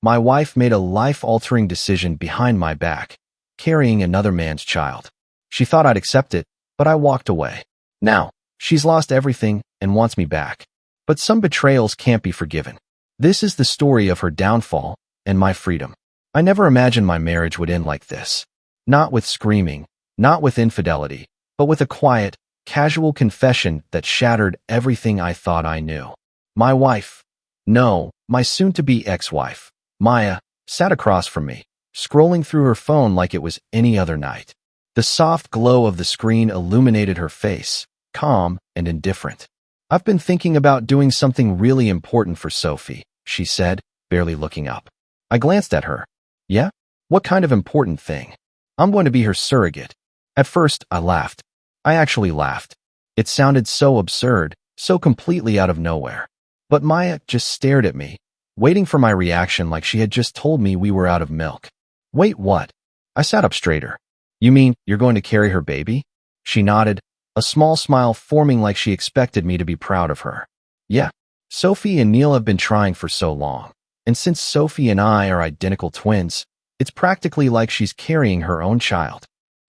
My wife made a life-altering decision behind my back, carrying another man's child. She thought I'd accept it, but I walked away. Now, she's lost everything and wants me back. But some betrayals can't be forgiven. This is the story of her downfall and my freedom. I never imagined my marriage would end like this. Not with screaming, not with infidelity, but with a quiet, casual confession that shattered everything I thought I knew. My wife, no, my soon-to-be ex-wife, Maya, sat across from me, scrolling through her phone like it was any other night. The soft glow of the screen illuminated her face, calm and indifferent. "I've been thinking about doing something really important for Sophie," she said, barely looking up. I glanced at her. "Yeah? What kind of important thing?" "I'm going to be her surrogate." At first, I laughed. I actually laughed. It sounded so absurd, so completely out of nowhere. But Maya just stared at me, waiting for my reaction like she had just told me we were out of milk. "Wait, what?" I sat up straighter. "You mean you're going to carry her baby?" She nodded, a small smile forming like she expected me to be proud of her. "Yeah. Sophie and Neil have been trying for so long. And since Sophie and I are identical twins, it's practically like she's carrying her own child."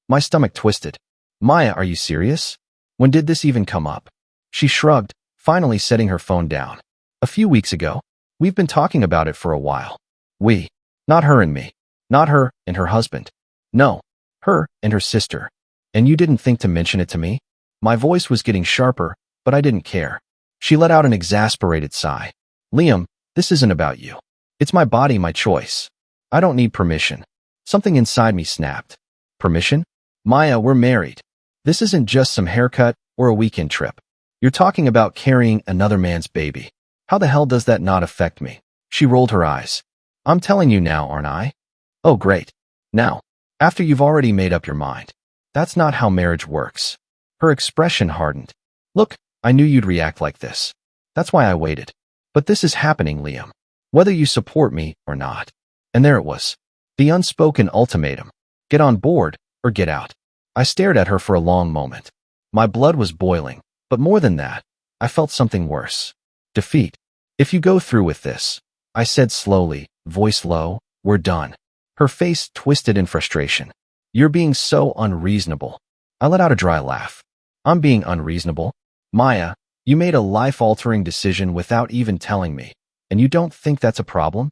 My stomach twisted. "Maya, are you serious? When did this even come up?" She shrugged, finally setting her phone down. "A few weeks ago. We've been talking about it for a while." "We." Not her and me. Not her and her husband. No, her and her sister. "And you didn't think to mention it to me?" My voice was getting sharper, but I didn't care. She let out an exasperated sigh. "Liam, this isn't about you. It's my body, my choice. I don't need permission." Something inside me snapped. "Permission? Maya, we're married. This isn't just some haircut or a weekend trip. You're talking about carrying another man's baby. How the hell does that not affect me?" She rolled her eyes. "I'm telling you now, aren't I?" "Oh, great. Now, after you've already made up your mind. That's not how marriage works." Her expression hardened. "Look, I knew you'd react like this. That's why I waited. But this is happening, Liam. Whether you support me or not." And there it was. The unspoken ultimatum. Get on board or get out. I stared at her for a long moment. My blood was boiling, but more than that, I felt something worse. Defeat. "If you go through with this," I said slowly, voice low, "we're done." Her face twisted in frustration. "You're being so unreasonable." I let out a dry laugh. "I'm being unreasonable? Maya, you made a life-altering decision without even telling me, and you don't think that's a problem?"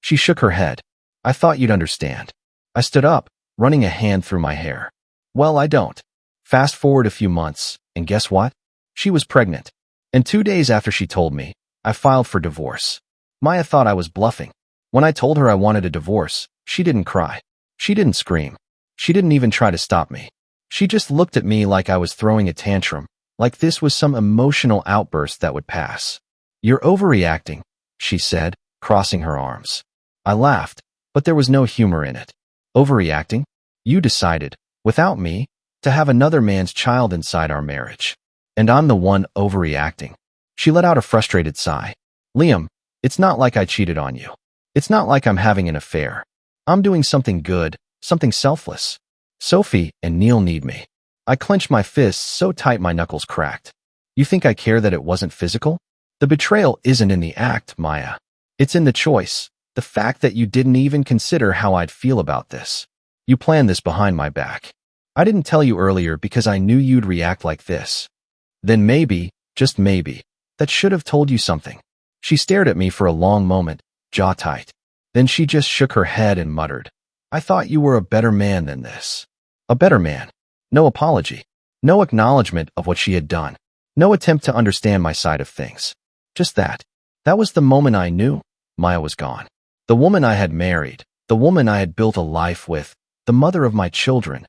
She shook her head. "I thought you'd understand." I stood up, running a hand through my hair. "Well, I don't." Fast forward a few months, and guess what? She was pregnant. And 2 days after she told me, I filed for divorce. Maya thought I was bluffing. When I told her I wanted a divorce, she didn't cry. She didn't scream. She didn't even try to stop me. She just looked at me like I was throwing a tantrum, like this was some emotional outburst that would pass. "You're overreacting," she said, crossing her arms. I laughed, but there was no humor in it. "Overreacting? You decided, without me, to have another man's child inside our marriage. And I'm the one overreacting." She let out a frustrated sigh. "Liam, it's not like I cheated on you. It's not like I'm having an affair. I'm doing something good, something selfless. Sophie and Neil need me." I clenched my fists so tight my knuckles cracked. "You think I care that it wasn't physical? The betrayal isn't in the act, Maya. It's in the choice, the fact that you didn't even consider how I'd feel about this. You planned this behind my back. I didn't tell you earlier because I knew you'd react like this. Then maybe, just maybe, that should have told you something." She stared at me for a long moment, jaw tight. Then she just shook her head and muttered, "I thought you were a better man than this." A better man. No apology. No acknowledgement of what she had done. No attempt to understand my side of things. Just that. That was the moment I knew Maya was gone. The woman I had married, the woman I had built a life with, the mother of my children.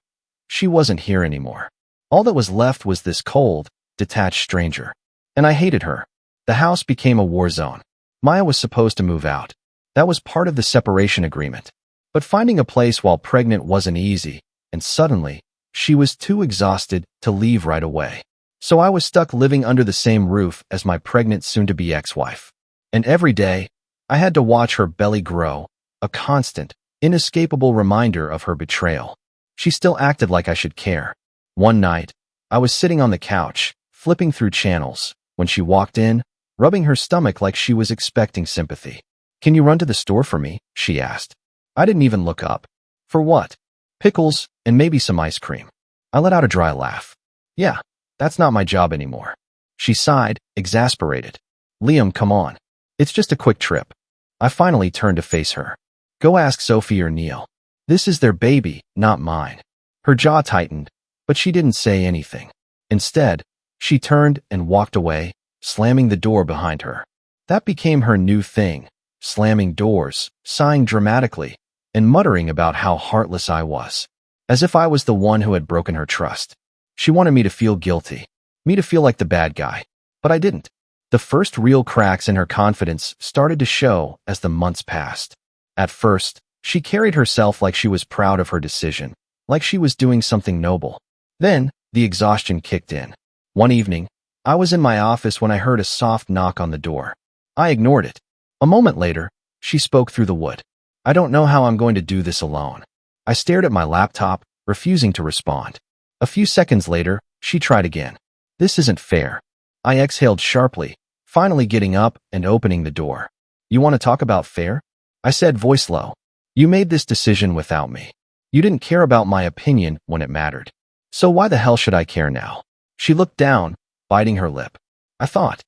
She wasn't here anymore. All that was left was this cold, detached stranger. And I hated her. The house became a war zone. Maya was supposed to move out. That was part of the separation agreement. But finding a place while pregnant wasn't easy, and suddenly, she was too exhausted to leave right away. So I was stuck living under the same roof as my pregnant soon-to-be ex-wife. And every day, I had to watch her belly grow, a constant, inescapable reminder of her betrayal. She still acted like I should care. One night, I was sitting on the couch, flipping through channels, when she walked in, rubbing her stomach like she was expecting sympathy. Can you run to the store for me? She asked. I didn't even look up. For what? Pickles and maybe some ice cream. I let out a dry laugh. Yeah, that's not my job anymore. She sighed, exasperated. Liam, come on. It's just a quick trip. I finally turned to face her. Go ask Sophie or Neil. This is their baby, not mine. Her jaw tightened, but she didn't say anything. Instead, she turned and walked away, slamming the door behind her. That became her new thing, slamming doors, sighing dramatically, and muttering about how heartless I was, as if I was the one who had broken her trust. She wanted me to feel guilty, me to feel like the bad guy, but I didn't. The first real cracks in her confidence started to show as the months passed. At first, she carried herself like she was proud of her decision, like she was doing something noble. Then, the exhaustion kicked in. One evening, I was in my office when I heard a soft knock on the door. I ignored it. A moment later, she spoke through the wood. I don't know how I'm going to do this alone. I stared at my laptop, refusing to respond. A few seconds later, she tried again. This isn't fair. I exhaled sharply, finally getting up and opening the door. You want to talk about fair? I said, voice low. You made this decision without me. You didn't care about my opinion when it mattered. So why the hell should I care now? She looked down, biting her lip. I thought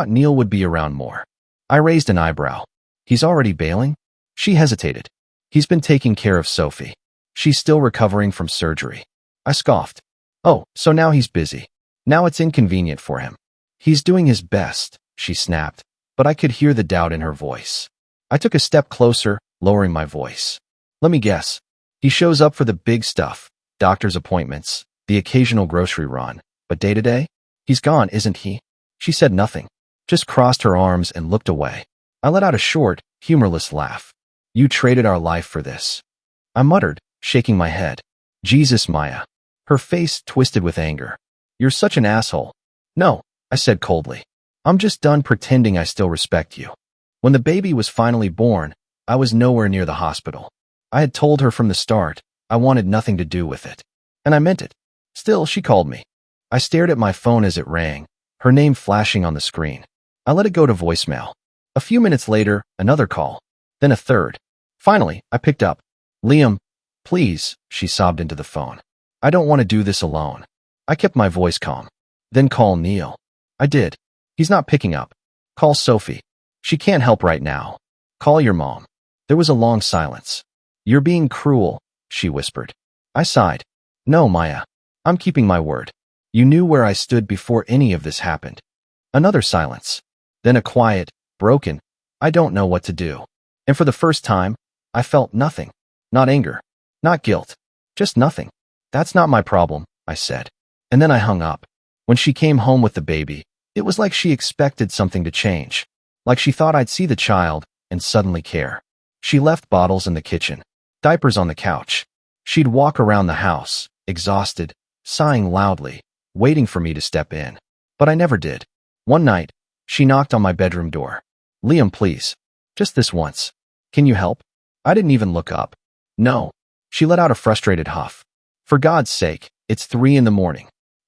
Neil would be around more. I raised an eyebrow. He's already bailing? She hesitated. He's been taking care of Sophie. She's still recovering from surgery. I scoffed. Oh, so now he's busy. Now it's inconvenient for him. He's doing his best, she snapped, but I could hear the doubt in her voice. I took a step closer, lowering my voice. Let me guess. He shows up for the big stuff, doctor's appointments, the occasional grocery run, but day-to-day? He's gone, isn't he? She said nothing, just crossed her arms and looked away. I let out a short, humorless laugh. You traded our life for this. I muttered, shaking my head. Jesus, Maya. Her face twisted with anger. You're such an asshole. No, I said coldly. I'm just done pretending I still respect you. When the baby was finally born, I was nowhere near the hospital. I had told her from the start I wanted nothing to do with it. And I meant it. Still, she called me. I stared at my phone as it rang, her name flashing on the screen. I let it go to voicemail. A few minutes later, another call. Then a third. Finally, I picked up. Liam, please, she sobbed into the phone. I don't want to do this alone. I kept my voice calm. Then call Neil. I did. He's not picking up. Call Sophie. She can't help right now. Call your mom. There was a long silence. You're being cruel, she whispered. I sighed. No, Maya. I'm keeping my word. You knew where I stood before any of this happened. Another silence. Then a quiet, broken, I don't know what to do. And for the first time, I felt nothing. Not anger. Not guilt. Just nothing. That's not my problem, I said. And then I hung up. When she came home with the baby, it was like she expected something to change. Like she thought I'd see the child and suddenly care. She left bottles in the kitchen, diapers on the couch. She'd walk around the house, exhausted, sighing loudly, waiting for me to step in. But I never did. One night, she knocked on my bedroom door. Liam, please. Just this once. Can you help? I didn't even look up. No. She let out a frustrated huff. For God's sake, it's 3 a.m.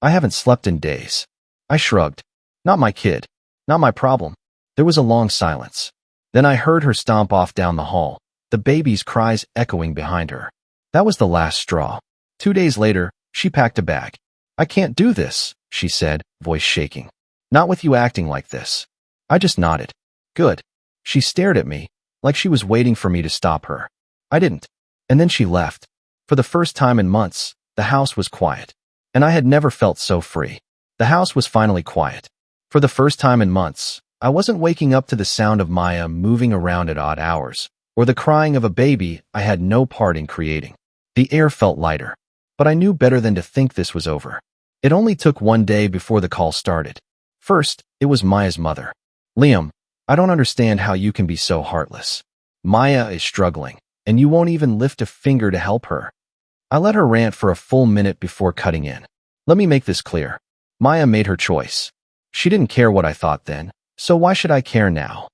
I haven't slept in days. I shrugged. Not my kid. Not my problem. There was a long silence. Then I heard her stomp off down the hall, the baby's cries echoing behind her. That was the last straw. 2 days later, she packed a bag. I can't do this, she said, voice shaking. Not with you acting like this. I just nodded. Good. She stared at me, like she was waiting for me to stop her. I didn't. And then she left. For the first time in months, the house was quiet. And I had never felt so free. The house was finally quiet. For the first time in months, I wasn't waking up to the sound of Maya moving around at odd hours, or the crying of a baby I had no part in creating. The air felt lighter. But I knew better than to think this was over. It only took one day before the call started. First, it was Maya's mother. Liam, I don't understand how you can be so heartless. Maya is struggling, and you won't even lift a finger to help her. I let her rant for a full minute before cutting in. Let me make this clear. Maya made her choice. She didn't care what I thought then, so why should I care now?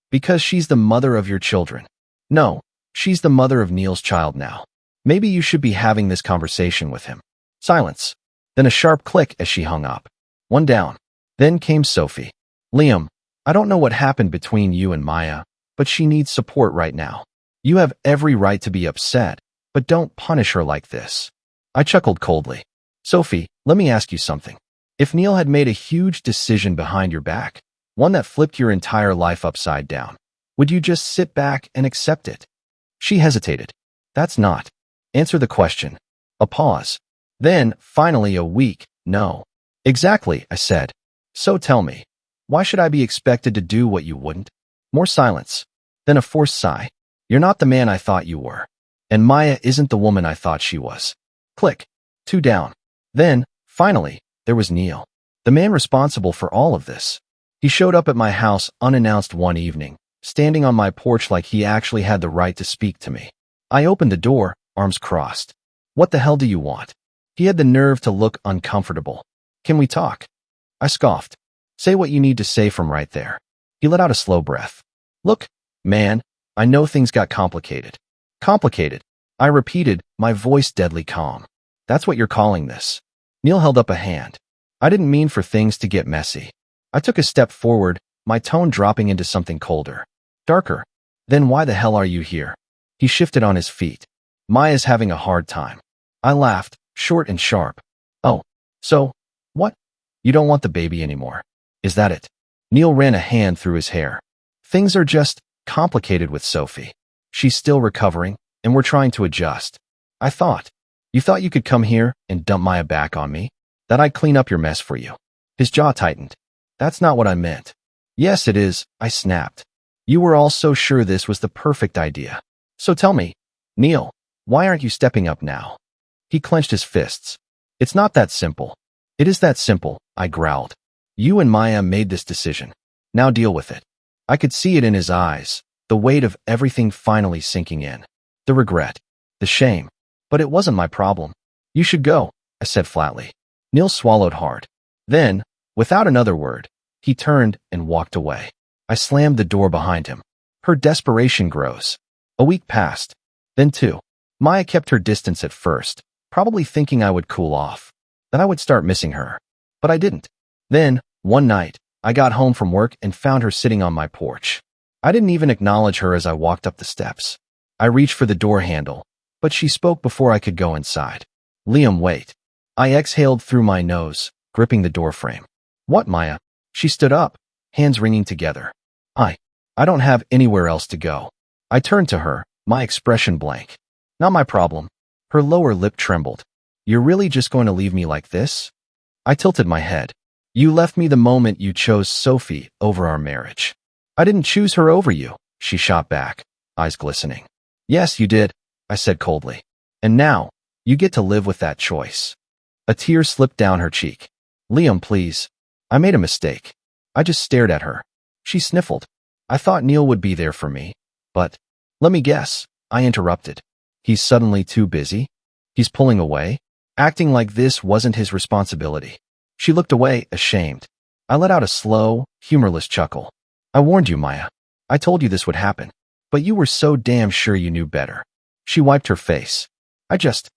Because she's the mother of your children. No, she's the mother of Neil's child now. Maybe you should be having this conversation with him. Silence. Then a sharp click as she hung up. One down. Then came Sophie. Liam, I don't know what happened between you and Maya, but she needs support right now. You have every right to be upset, but don't punish her like this. I chuckled coldly. Sophie, let me ask you something. If Neil had made a huge decision behind your back, one that flipped your entire life upside down, would you just sit back and accept it? She hesitated. That's not. Answer the question. A pause. Then, finally, a weak no. Exactly, I said. So tell me, why should I be expected to do what you wouldn't? More silence. Then a forced sigh. You're not the man I thought you were. And Maya isn't the woman I thought she was. Click. 2 down. Then, finally, there was Neil, the man responsible for all of this. He showed up at my house unannounced one evening, standing on my porch like he actually had the right to speak to me. I opened the door, arms crossed. What the hell do you want? He had the nerve to look uncomfortable. Can we talk? I scoffed. Say what you need to say from right there. He let out a slow breath. Look, man, I know things got complicated. Complicated, I repeated, my voice deadly calm. That's what you're calling this. Neil held up a hand. I didn't mean for things to get messy. I took a step forward, my tone dropping into something colder. Darker. Then why the hell are you here? He shifted on his feet. Maya's having a hard time. I laughed, short and sharp. Oh, so, what? You don't want the baby anymore. Is that it? Neil ran a hand through his hair. Things are just complicated with Sophie. She's still recovering, and we're trying to adjust. I thought. You thought you could come here and dump Maya back on me? That I'd clean up your mess for you. His jaw tightened. That's not what I meant. Yes, it is, I snapped. You were all so sure this was the perfect idea. So tell me, Neil, why aren't you stepping up now? He clenched his fists. It's not that simple. It is that simple, I growled. You and Maya made this decision. Now deal with it. I could see it in his eyes, the weight of everything finally sinking in. The regret. The shame. But it wasn't my problem. You should go, I said flatly. Neil swallowed hard. Then, without another word, he turned and walked away. I slammed the door behind him. Her desperation grows. A week passed. Then 2. Maya kept her distance at first, probably thinking I would cool off, that I would start missing her. But I didn't. Then, one night, I got home from work and found her sitting on my porch. I didn't even acknowledge her as I walked up the steps. I reached for the door handle, but she spoke before I could go inside. Liam, wait. I exhaled through my nose, gripping the doorframe. What, Maya? She stood up, hands wringing together. I don't have anywhere else to go. I turned to her, my expression blank. Not my problem. Her lower lip trembled. You're really just going to leave me like this? I tilted my head. You left me the moment you chose Sophie over our marriage. I didn't choose her over you, she shot back, eyes glistening. Yes, you did, I said coldly. And now, you get to live with that choice. A tear slipped down her cheek. Liam, please. I made a mistake. I just stared at her. She sniffled. I thought Neil would be there for me, but let me guess, I interrupted. He's suddenly too busy? He's pulling away? Acting like this wasn't his responsibility. She looked away, ashamed. I let out a slow, humorless chuckle. I warned you, Maya. I told you this would happen. But you were so damn sure you knew better. She wiped her face. I just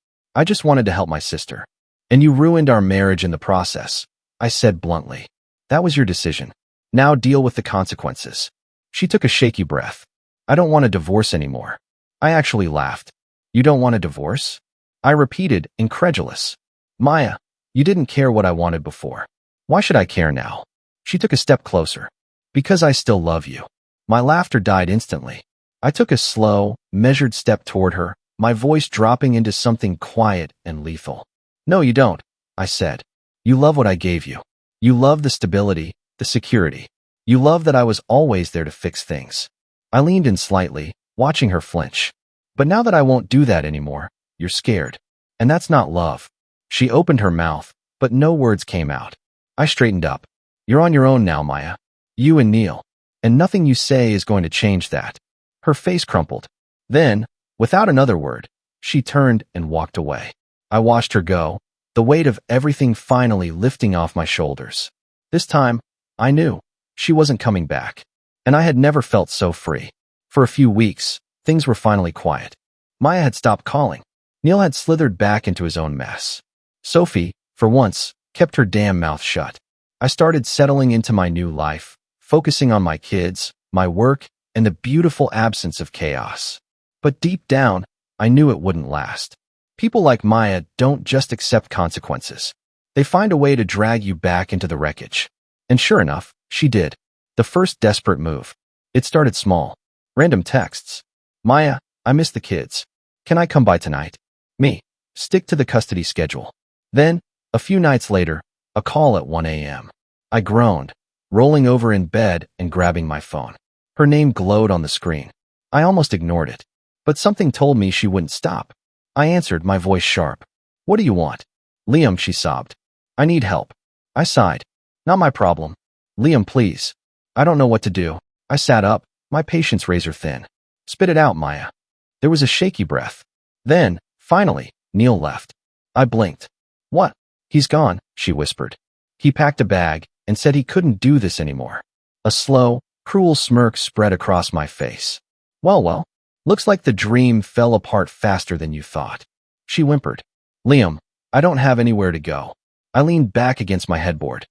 wanted to help my sister. And you ruined our marriage in the process, I said bluntly. That was your decision. Now deal with the consequences. She took a shaky breath. I don't want a divorce anymore. I actually laughed. You don't want a divorce? I repeated, incredulous. Maya, you didn't care what I wanted before. Why should I care now? She took a step closer. Because I still love you. My laughter died instantly. I took a slow, measured step toward her, my voice dropping into something quiet and lethal. No, you don't, I said. You love what I gave you. You love the stability, the security. You love that I was always there to fix things. I leaned in slightly, watching her flinch. But now that I won't do that anymore, you're scared. And that's not love. She opened her mouth, but no words came out. I straightened up. You're on your own now, Maya. You and Neil. And nothing you say is going to change that. Her face crumpled. Then, without another word, she turned and walked away. I watched her go, the weight of everything finally lifting off my shoulders. This time, I knew she wasn't coming back. And I had never felt so free. For a few weeks, things were finally quiet. Maya had stopped calling. Neil had slithered back into his own mess. Sophie, for once, kept her damn mouth shut. I started settling into my new life, focusing on my kids, my work, and the beautiful absence of chaos. But deep down, I knew it wouldn't last. People like Maya don't just accept consequences. They find a way to drag you back into the wreckage. And sure enough, she did. The first desperate move. It started small. Random texts. Maya, I miss the kids. Can I come by tonight? Me. Stick to the custody schedule. Then, a few nights later, a call at 1 a.m. I groaned, rolling over in bed and grabbing my phone. Her name glowed on the screen. I almost ignored it. But something told me she wouldn't stop. I answered, my voice sharp. What do you want? Liam, she sobbed. I need help. I sighed. Not my problem. Liam, please. I don't know what to do. I sat up, my patience razor thin. Spit it out, Maya. There was a shaky breath. Then, finally, Neil left. I blinked. What? He's gone, she whispered. He packed a bag and said he couldn't do this anymore. A slow, cruel smirk spread across my face. Well, looks like the dream fell apart faster than you thought. She whimpered. Liam, I don't have anywhere to go. I leaned back against my headboard.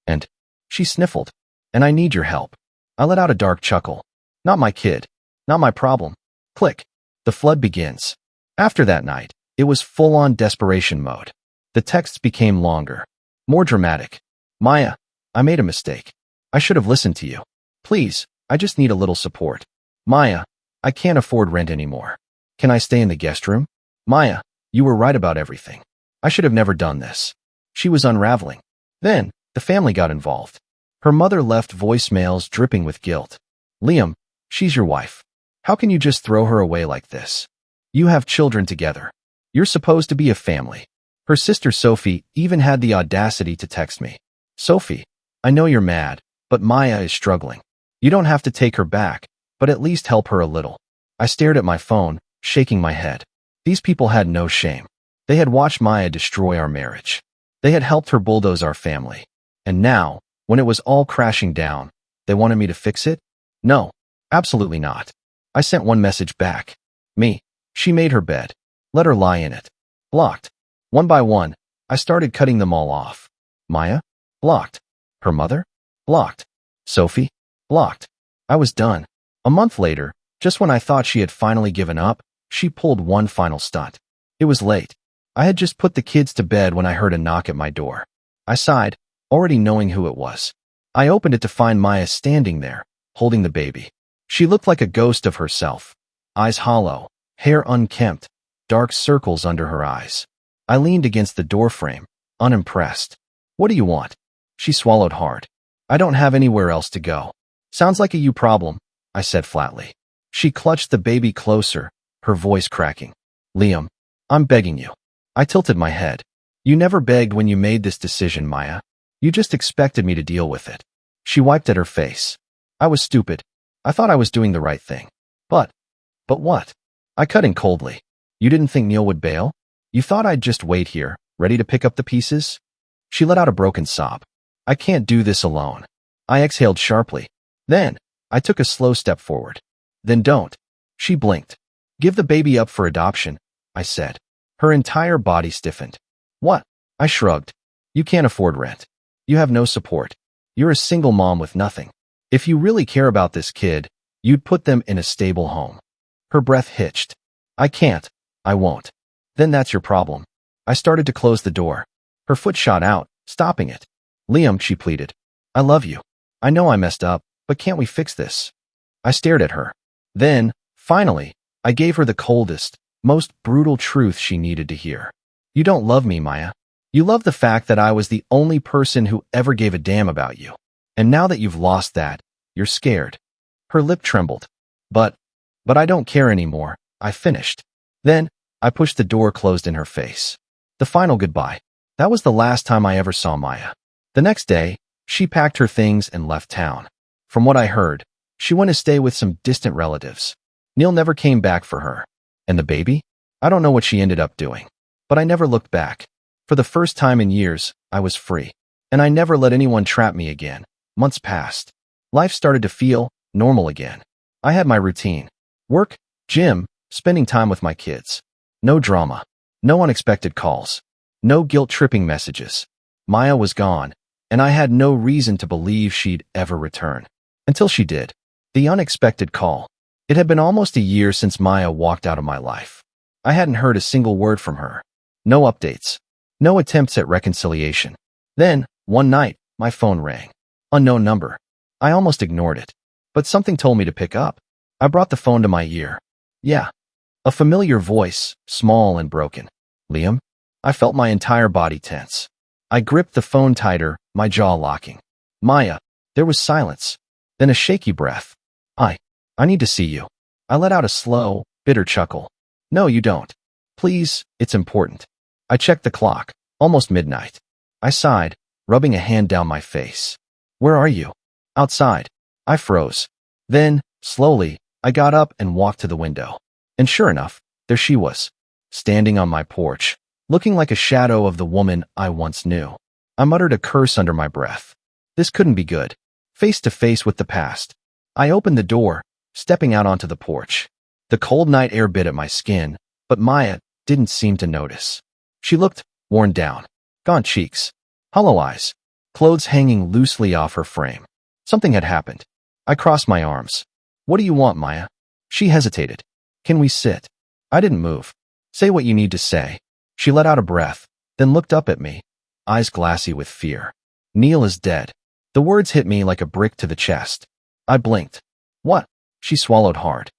And she sniffled. And I need your help. I let out a dark chuckle. Not my kid. Not my problem. Click. The flood begins. After that night, it was full-on desperation mode. The texts became longer, more dramatic. Maya, I made a mistake. I should have listened to you. Please, I just need a little support. Maya, I can't afford rent anymore. Can I stay in the guest room? Maya, you were right about everything. I should have never done this. She was unraveling. Then, the family got involved. Her mother left voicemails dripping with guilt. Liam, she's your wife. How can you just throw her away like this? You have children together. You're supposed to be a family. Her sister Sophie even had the audacity to text me. Sophie, I know you're mad, but Maya is struggling. You don't have to take her back, but at least help her a little. I stared at my phone, shaking my head. These people had no shame. They had watched Maya destroy our marriage. They had helped her bulldoze our family. And now, when it was all crashing down, they wanted me to fix it? No, absolutely not. I sent one message back. Me. She made her bed. Let her lie in it. Blocked. One by one, I started cutting them all off. Maya? Blocked. Her mother? Blocked. Sophie? Blocked. I was done. A month later, just when I thought she had finally given up, she pulled one final stunt. It was late. I had just put the kids to bed when I heard a knock at my door. I sighed, already knowing who it was. I opened it to find Maya standing there, holding the baby. She looked like a ghost of herself. Eyes hollow, hair unkempt, dark circles under her eyes. I leaned against the doorframe, unimpressed. What do you want? She swallowed hard. I don't have anywhere else to go. Sounds like a you problem, I said flatly. She clutched the baby closer, her voice cracking. Liam, I'm begging you. I tilted my head. You never begged when you made this decision, Maya. You just expected me to deal with it. She wiped at her face. I was stupid. I thought I was doing the right thing. But what? I cut in coldly. You didn't think Neil would bail? You thought I'd just wait here, ready to pick up the pieces? She let out a broken sob. I can't do this alone. I exhaled sharply. Then, I took a slow step forward. Then don't. She blinked. Give the baby up for adoption, I said. Her entire body stiffened. What? I shrugged. You can't afford rent. You have no support. You're a single mom with nothing. If you really care about this kid, you'd put them in a stable home. Her breath hitched. I can't. I won't. Then that's your problem. I started to close the door. Her foot shot out, stopping it. Liam, she pleaded. I love you. I know I messed up, but can't we fix this? I stared at her. Then, finally, I gave her the coldest, most brutal truth she needed to hear. You don't love me, Maya. You love the fact that I was the only person who ever gave a damn about you. And now that you've lost that, you're scared. Her lip trembled. But I don't care anymore, I finished. Then, I pushed the door closed in her face. The final goodbye. That was the last time I ever saw Maya. The next day, she packed her things and left town. From what I heard, she went to stay with some distant relatives. Neil never came back for her. And the baby? I don't know what she ended up doing. But I never looked back. For the first time in years, I was free. And I never let anyone trap me again. Months passed. Life started to feel normal again. I had my routine. Work, gym, spending time with my kids. No drama. No unexpected calls. No guilt-tripping messages. Maya was gone, and I had no reason to believe she'd ever return. Until she did. The unexpected call. It had been almost a year since Maya walked out of my life. I hadn't heard a single word from her. No updates. No attempts at reconciliation. Then, one night, my phone rang. Unknown number. I almost ignored it. But something told me to pick up. I brought the phone to my ear. Yeah. A familiar voice, small and broken. Liam? I felt my entire body tense. I gripped the phone tighter, my jaw locking. Maya. There was silence. Then a shaky breath. I need to see you. I let out a slow, bitter chuckle. No, you don't. Please, it's important. I checked the clock. Almost midnight. I sighed, rubbing a hand down my face. Where are you? Outside. I froze. Then, slowly, I got up and walked to the window. And sure enough, there she was, standing on my porch, looking like a shadow of the woman I once knew. I muttered a curse under my breath. This couldn't be good. Face to face with the past. I opened the door, stepping out onto the porch. The cold night air bit at my skin, but Maya didn't seem to notice. She looked worn down, gaunt cheeks, hollow eyes, clothes hanging loosely off her frame. Something had happened. I crossed my arms. What do you want, Maya? She hesitated. Can we sit? I didn't move. Say what you need to say. She let out a breath, then looked up at me, eyes glassy with fear. Neil is dead. The words hit me like a brick to the chest. I blinked. What? She swallowed hard.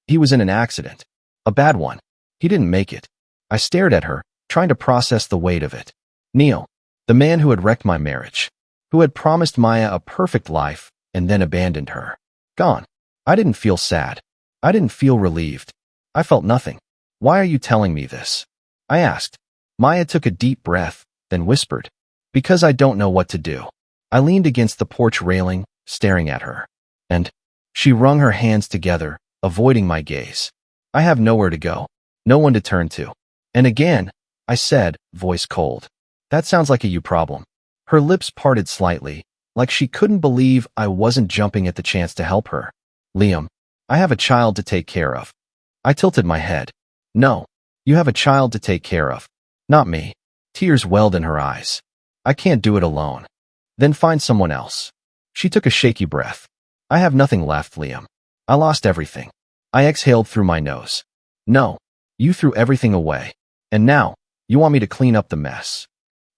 He was in an accident. A bad one. He didn't make it. I stared at her, trying to process the weight of it. Neil, the man who had wrecked my marriage, who had promised Maya a perfect life and then abandoned her. Gone. I didn't feel sad. I didn't feel relieved. I felt nothing. Why are you telling me this? I asked. Maya took a deep breath, then whispered. Because I don't know what to do. I leaned against the porch railing, staring at her. And she wrung her hands together, avoiding my gaze. I have nowhere to go. No one to turn to. And again, I said, voice cold. That sounds like a you problem. Her lips parted slightly, like she couldn't believe I wasn't jumping at the chance to help her. Liam, I have a child to take care of. I tilted my head. No, you have a child to take care of. Not me. Tears welled in her eyes. I can't do it alone. Then find someone else. She took a shaky breath. I have nothing left, Liam. I lost everything. I exhaled through my nose. No, you threw everything away. And now, you want me to clean up the mess.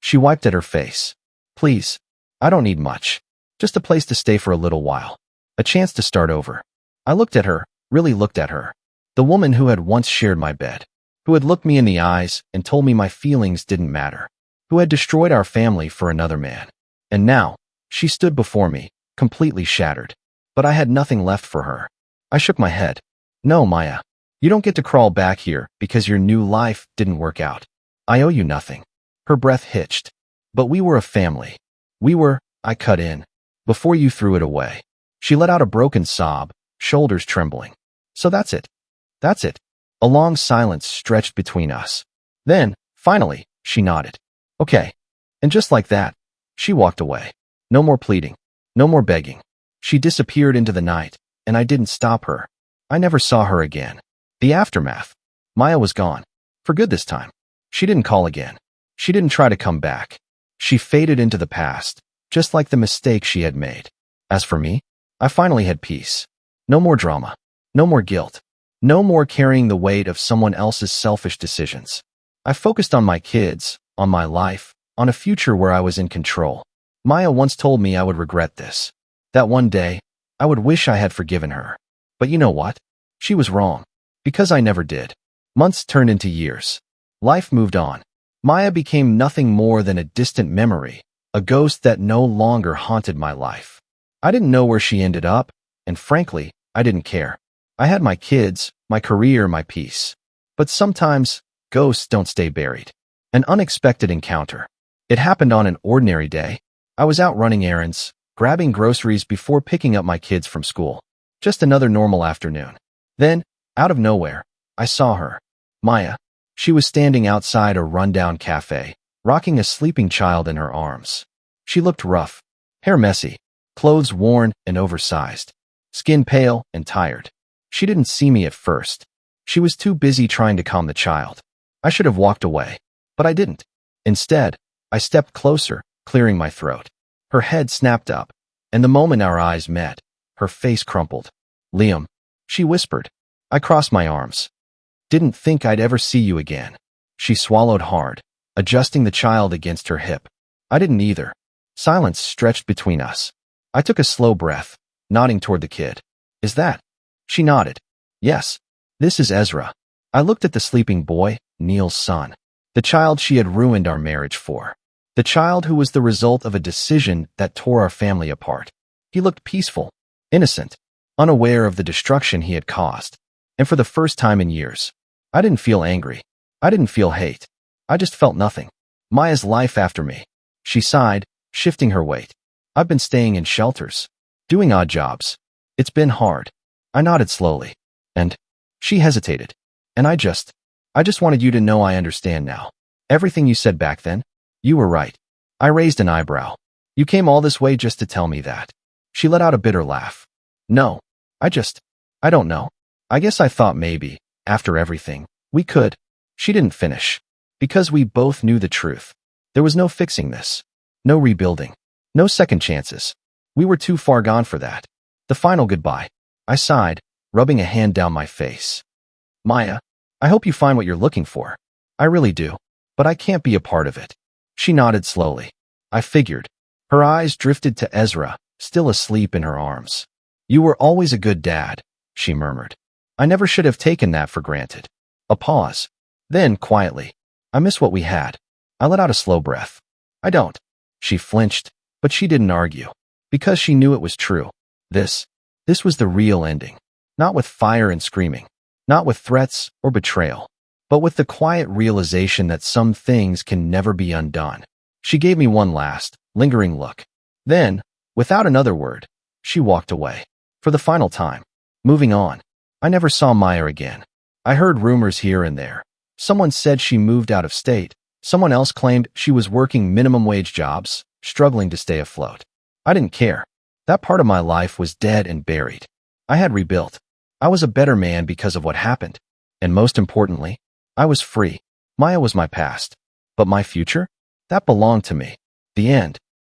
She wiped at her face. Please, I don't need much. Just a place to stay for a little while. A chance to start over. I looked at her, really looked at her. The woman who had once shared my bed. Who had looked me in the eyes and told me my feelings didn't matter. Who had destroyed our family for another man. And now, she stood before me, completely shattered. But I had nothing left for her. I shook my head. No, Maya. You don't get to crawl back here because your new life didn't work out. I owe you nothing. Her breath hitched. But we were a family. I cut in. Before you threw it away. She let out a broken sob, shoulders trembling. So that's it. That's it. A long silence stretched between us. Then, finally, she nodded. Okay. And just like that, she walked away. No more pleading. No more begging. She disappeared into the night, and I didn't stop her. I never saw her again. The aftermath. Maya was gone. For good this time. She didn't call again. She didn't try to come back. She faded into the past, just like the mistake she had made. As for me, I finally had peace. No more drama. No more guilt. No more carrying the weight of someone else's selfish decisions. I focused on my kids, on my life, on a future where I was in control. Maya once told me I would regret this. That one day, I would wish I had forgiven her. But you know what? She was wrong. Because I never did. Months turned into years. Life moved on. Maya became nothing more than a distant memory, a ghost that no longer haunted my life. I didn't know where she ended up, and frankly, I didn't care. I had my kids, my career, my peace. But sometimes, ghosts don't stay buried. An unexpected encounter. It happened on an ordinary day. I was out running errands, grabbing groceries before picking up my kids from school. Just another normal afternoon. Then, out of nowhere, I saw her. Maya. She was standing outside a rundown cafe, rocking a sleeping child in her arms. She looked rough, hair messy, clothes worn and oversized, skin pale and tired. She didn't see me at first. She was too busy trying to calm the child. I should have walked away, but I didn't. Instead, I stepped closer, clearing my throat. Her head snapped up, and the moment our eyes met, Her face crumpled. Liam, she whispered. I crossed my arms. Didn't think I'd ever see you again. She swallowed hard, adjusting the child against her hip. I didn't either. Silence stretched between us. I took a slow breath, nodding toward the kid. Is that? She nodded. Yes. This is Ezra. I looked at the sleeping boy, Neil's son. The child she had ruined our marriage for. The child who was the result of a decision that tore our family apart. He looked peaceful, innocent, unaware of the destruction he had caused. And for the first time in years, I didn't feel angry. I didn't feel hate. I just felt nothing. Maya's life after me. She sighed, shifting her weight. I've been staying in shelters, doing odd jobs. It's been hard. I nodded slowly. And she hesitated. And I just wanted you to know I understand now. Everything you said back then, you were right. I raised an eyebrow. You came all this way just to tell me that. She let out a bitter laugh. No, I don't know. I guess I thought maybe, after everything, we could. She didn't finish. Because we both knew the truth. There was no fixing this. No rebuilding. No second chances. We were too far gone for that. The final goodbye. I sighed, rubbing a hand down my face. Maya, I hope you find what you're looking for. I really do. But I can't be a part of it. She nodded slowly. I figured. Her eyes drifted to Ezra, still asleep in her arms. You were always a good dad, she murmured. I never should have taken that for granted. A pause. Then, quietly, I miss what we had. I let out a slow breath. I don't. She flinched, but she didn't argue. Because she knew it was true. This was the real ending. Not with fire and screaming. Not with threats or betrayal. But with the quiet realization that some things can never be undone. She gave me one last, lingering look. Then, without another word, she walked away. For the final time. Moving on. I never saw Maya again. I heard rumors here and there. Someone said she moved out of state. Someone else claimed she was working minimum wage jobs, struggling to stay afloat. I didn't care. That part of my life was dead and buried. I had rebuilt. I was a better man because of what happened. And most importantly, I was free. Maya was my past. But my future? That belonged to me. The end.